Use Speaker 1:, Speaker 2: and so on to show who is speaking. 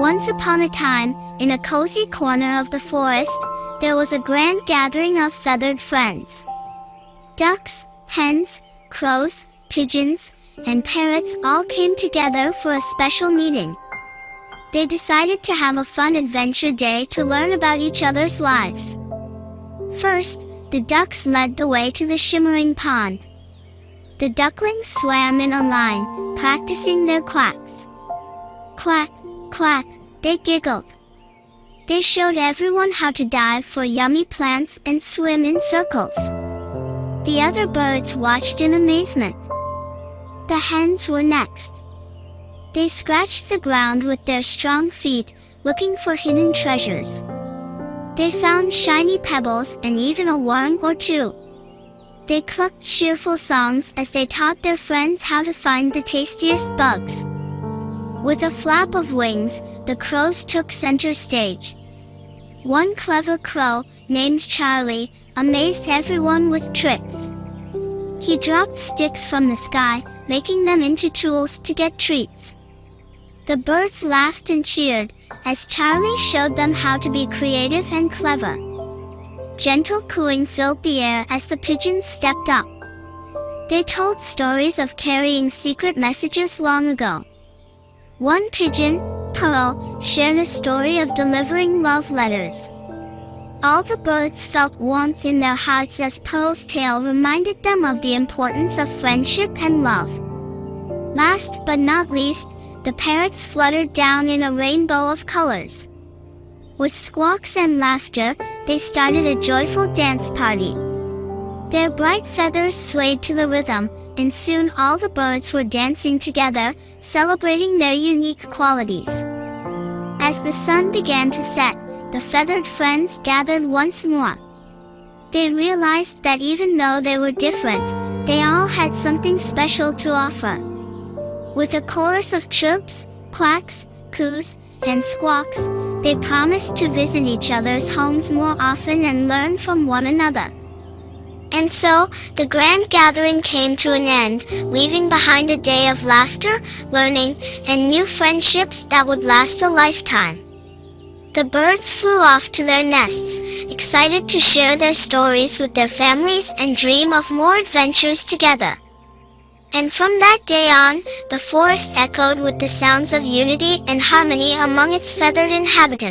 Speaker 1: Once upon a time, in a cozy corner of the forest, there was a grand gathering of feathered friends. Ducks, hens, crows, pigeons, and parrots all came together for a special meeting. They decided to have a fun adventure day to learn about each other's lives. First, the ducks led the way to the shimmering pond. The ducklings swam in a line, practicing their quacks. Quack, quack, they giggled. They showed everyone how to dive for yummy plants and swim in circles. The other birds watched in amazement. The hens were next. They scratched the ground with their strong feet, looking for hidden treasures. They found shiny pebbles and even a worm or two. They clucked cheerful songs as they taught their friends how to find the tastiest bugs. With a flap of wings, the crows took center stage. One clever crow, named Charlie, amazed everyone with tricks. He dropped sticks from the sky, making them into tools to get treats. The birds laughed and cheered as Charlie showed them how to be creative and clever. Gentle cooing filled the air as the pigeons stepped up. They told stories of carrying secret messages long ago. One pigeon, Pearl, shared a story of delivering love letters. All the birds felt warmth in their hearts as Pearl's tale reminded them of the importance of friendship and love. Last but not least, the parrots fluttered down in a rainbow of colors. With squawks and laughter, they started a joyful dance party. Their bright feathers swayed to the rhythm, and soon all the birds were dancing together, celebrating their unique qualities. As the sun began to set, the feathered friends gathered once more. They realized that even though they were different, they all had something special to offer. With a chorus of chirps, quacks, coos, and squawks, they promised to visit each other's homes more often and learn from one another. And so, the grand gathering came to an end, leaving behind a day of laughter, learning, and new friendships that would last a lifetime. The birds flew off to their nests, excited to share their stories with their families and dream of more adventures together. And from that day on, the forest echoed with the sounds of unity and harmony among its feathered inhabitants.